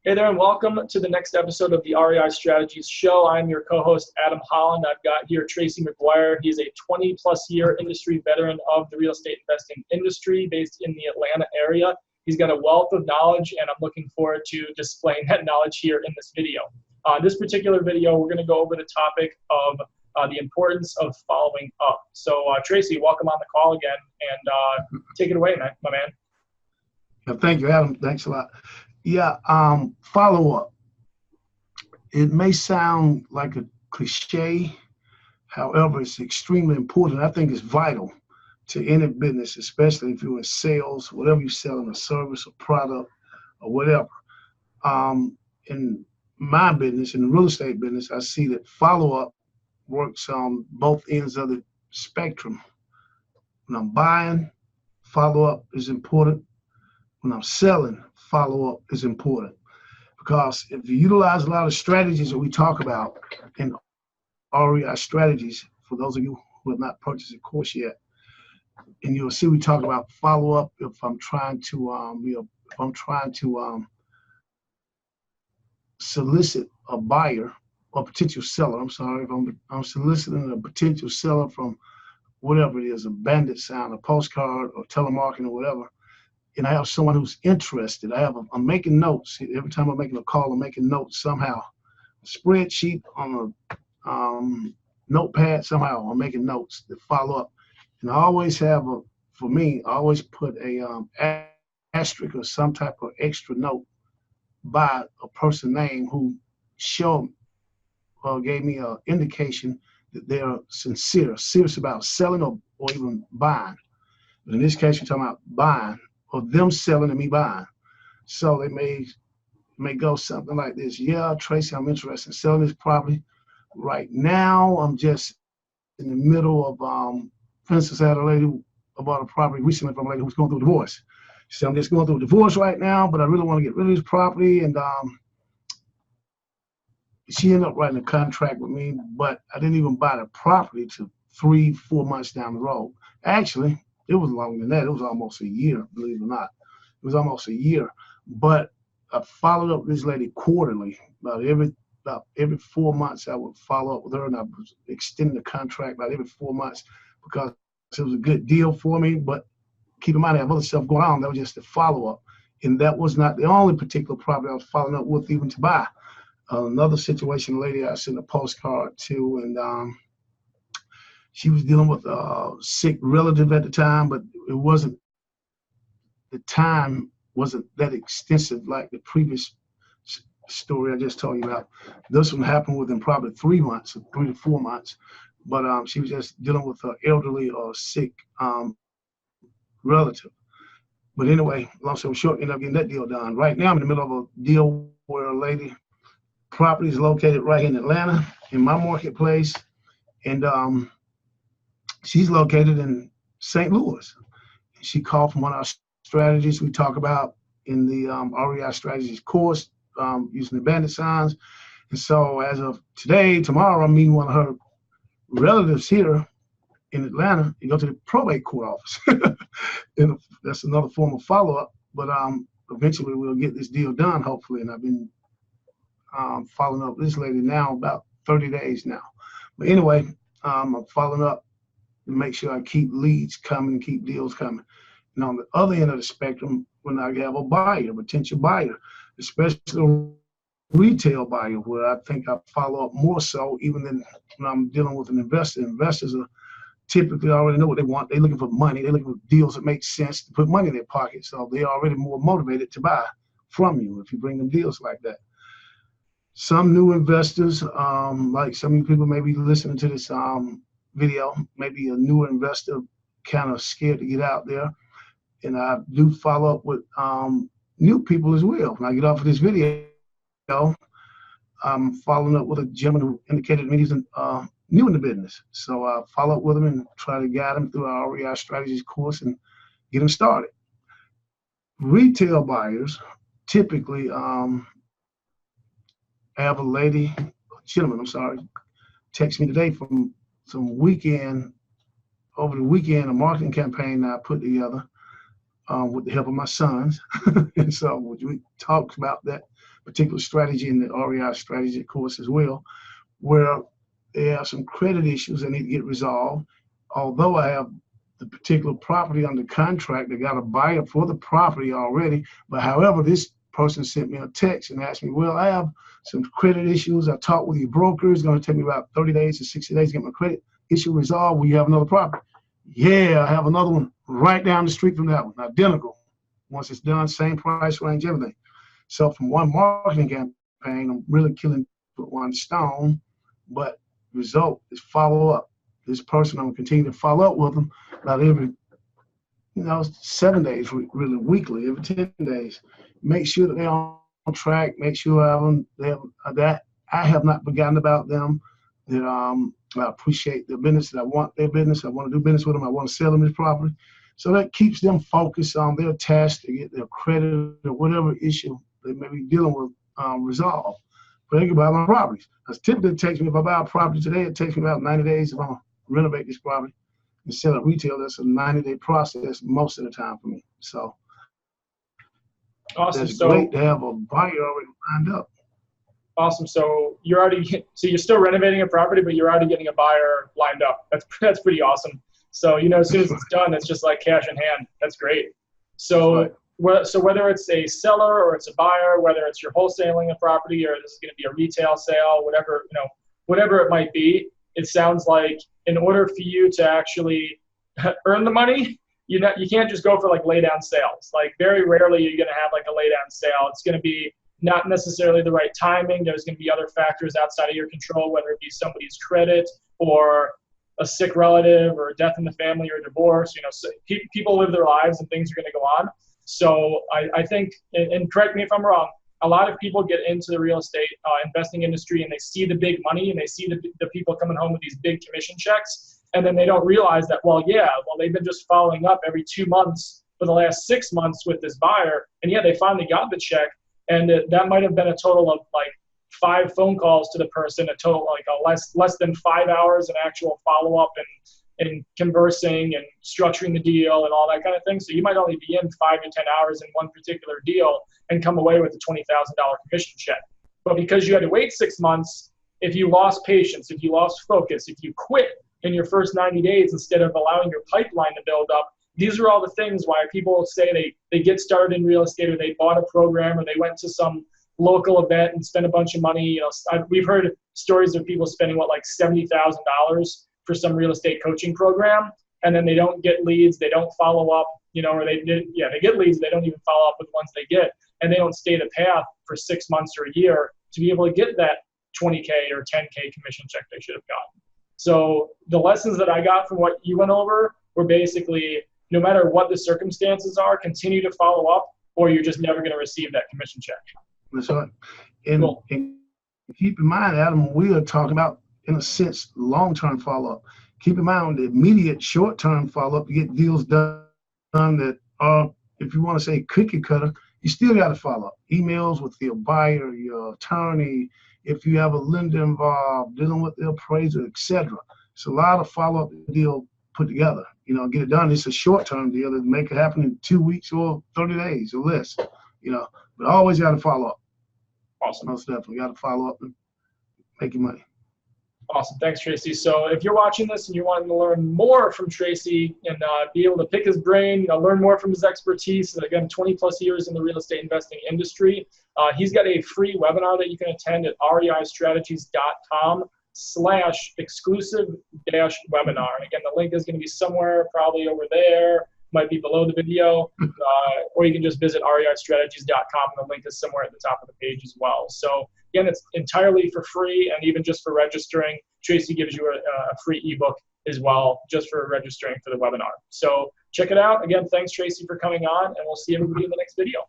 Hey there, and welcome to the next episode of the REI Strategies Show. I'm your co-host, Adam Holland. I've got here Tracy McGuire. He's a 20-plus year industry veteran of the real estate investing industry based in the Atlanta area. He's got a wealth of knowledge, and I'm looking forward to displaying that knowledge here in this video. This particular video, we're going to go over the topic of the importance of following up. So, Tracy, welcome on the call again, and take it away, my man. Thank you, Adam. Thanks a lot. Yeah, follow-up. It may sound like a cliche, however, it's extremely important. I think it's vital to any business, especially if you're in sales, whatever you're selling, a service, a product, or whatever. In my business, in the real estate business, I see that follow-up works on both ends of the spectrum. When I'm buying, follow-up is important. When I'm selling, follow-up is important, because if you utilize a lot of strategies that we talk about in REI Strategies, for those of you who have not purchased a course yet, and you'll see we talk about follow-up if I'm trying to solicit a buyer or potential seller. I'm sorry, if I'm soliciting a potential seller from whatever it is, a bandit sign, a postcard, or telemarketing, or whatever. And I have someone who's interested. I'm making notes. Every time I'm making a call, I'm making notes somehow. A spreadsheet on a notepad, somehow I'm making notes to follow up. And I always have I always put a asterisk or some type of extra note by a person name who showed or gave me an indication that they're serious about selling or even buying. But in this case, you're talking about buying, or them selling and me buying. So they may go something like this. Yeah, Tracy, I'm interested in selling this property. Right now, I'm just in the middle of, for instance, I had a lady who bought a property recently from a lady who was going through a divorce. She said, I'm just going through a divorce right now, but I really want to get rid of this property. And she ended up writing a contract with me, but I didn't even buy the property till 3-4 months down the road. Actually, it was longer than that. It was almost a year, believe it or not. It was almost a year. But I followed up with this lady quarterly. About every 4 months, I would follow up with her, and I was extending the contract about every 4 months because it was a good deal for me. But keep in mind, I have other stuff going on. That was just a follow-up. And that was not the only particular property I was following up with even to buy. Another situation, a lady I sent a postcard to, and she was dealing with a sick relative at the time, but the time wasn't that extensive like the previous story I just told you about. This one happened within probably 3 months, 3 to 4 months, but she was just dealing with an elderly or sick relative. But anyway, long story short, ended up getting that deal done. Right now, I'm in the middle of a deal where a lady property is located right here in Atlanta, in my marketplace, and she's located in St. Louis. She called from one of our strategies we talk about in the REI Strategies course, using the bandit signs. And so as of today, tomorrow, I'm meeting one of her relatives here in Atlanta and go to the probate court office. And that's another form of follow-up. But eventually we'll get this deal done, hopefully. And I've been following up with this lady now about 30 days now. But anyway, I'm following up to make sure I keep leads coming, keep deals coming. And on the other end of the spectrum, when I have a buyer, a potential buyer, especially a retail buyer, where I think I follow up more so even than when I'm dealing with an investor. Investors are typically already know what they want. They're looking for money. They're looking for deals that make sense to put money in their pocket. So they're already more motivated to buy from you if you bring them deals like that. Some new investors, like some of you people may be listening to this video, maybe a newer investor kind of scared to get out there. And I do follow up with new people as well. When I get off of this video, I'm following up with a gentleman who indicated to me he's new in the business. So I follow up with him and try to guide him through our REI Strategies course and get him started. Retail buyers typically I have a gentleman, text me today from some over the weekend, a marketing campaign I put together with the help of my sons. And so we talked about that particular strategy in the REI strategy course as well, where there are some credit issues that need to get resolved. Although I have the particular property under contract, they got a buyer for the property already. But however, this person sent me a text and asked me, well, I have some credit issues. I talked with your broker. It's going to take me about 30 days to 60 days to get my credit issue resolved. Will you have another property? Yeah, I have another one right down the street from that one, identical. Once it's done, same price range, everything. So from one marketing campaign, I'm really killing with one stone, but result is follow up. This person, I'm gonna continue to follow up with them about every, 7 days, really weekly, every 10 days. Make sure that they're on track. Make sure that I have not forgotten about them. That I appreciate their business. That I want their business. I want to do business with them. I want to sell them this property. So that keeps them focused on their task to get their credit or whatever issue they may be dealing with resolved. But think about my properties. Because typically it takes me, if I buy a property today, it takes me about 90 days if I renovate this property and sell it retail. That's a 90-day process most of the time for me. So awesome. It's great to have a buyer already lined up. Awesome. So you're still renovating a property, but you're already getting a buyer lined up. That's pretty awesome. So, as soon as it's done, it's just like cash in hand. That's great. So, so whether it's a seller or it's a buyer, whether it's you're wholesaling a property or this is going to be a retail sale, whatever it might be, it sounds like in order for you to actually earn the money, you can't just go for like lay down sales. Like very rarely you're going to have like a lay down sale. It's going to be not necessarily the right timing. There's going to be other factors outside of your control, whether it be somebody's credit or a sick relative or a death in the family or divorce. So people live their lives and things are going to go on. So I think, and correct me if I'm wrong, a lot of people get into the real estate investing industry and they see the big money and they see the people coming home with these big commission checks. And then they don't realize that, they've been just following up every 2 months for the last 6 months with this buyer. And they finally got the check. And that might have been a total of like 5 phone calls to the person, a total like less than 5 hours of actual follow-up and conversing and structuring the deal and all that kind of thing. So you might only be in 5 to 10 hours in one particular deal and come away with a $20,000 commission check. But because you had to wait 6 months, if you lost patience, if you lost focus, if you quit in your first 90 days instead of allowing your pipeline to build up, these are all the things why people say they get started in real estate or they bought a program or they went to some local event and spent a bunch of money. We've heard stories of people spending like $70,000 for some real estate coaching program, and then they don't get leads, they don't follow up, or they get leads, they don't even follow up with the ones they get, and they don't stay the path for 6 months or a year to be able to get that $20K or $10K commission check they should have gotten. So the lessons that I got from what you went over were basically, no matter what the circumstances are, continue to follow up or you're just never going to receive that commission check. That's right. And keep in mind, Adam, we are talking about, in a sense, long-term follow-up. Keep in mind the immediate short-term follow-up to get deals done that are, if you want to say cookie cutter, you still got to follow up. Emails with your buyer, your attorney, if you have a lender involved, dealing with the appraiser, etc. It's a lot of follow-up deal put together. Get it done. It's a short-term deal that make it happen in 2 weeks or 30 days or less. But always got to follow up. Awesome. Most definitely got to follow up and make your money. Awesome. Thanks, Tracy. So if you're watching this and you're wanting to learn more from Tracy and be able to pick his brain, learn more from his expertise, and again, 20 plus years in the real estate investing industry, he's got a free webinar that you can attend at reistrategies.com/exclusive-webinar. And again, the link is going to be somewhere probably over there, might be below the video, or you can just visit reistrategies.com and the link is somewhere at the top of the page as well. So again, it's entirely for free, and even just for registering, Tracy gives you a free ebook as well, just for registering for the webinar. So check it out. Again, thanks, Tracy, for coming on, and we'll see everybody in the next video.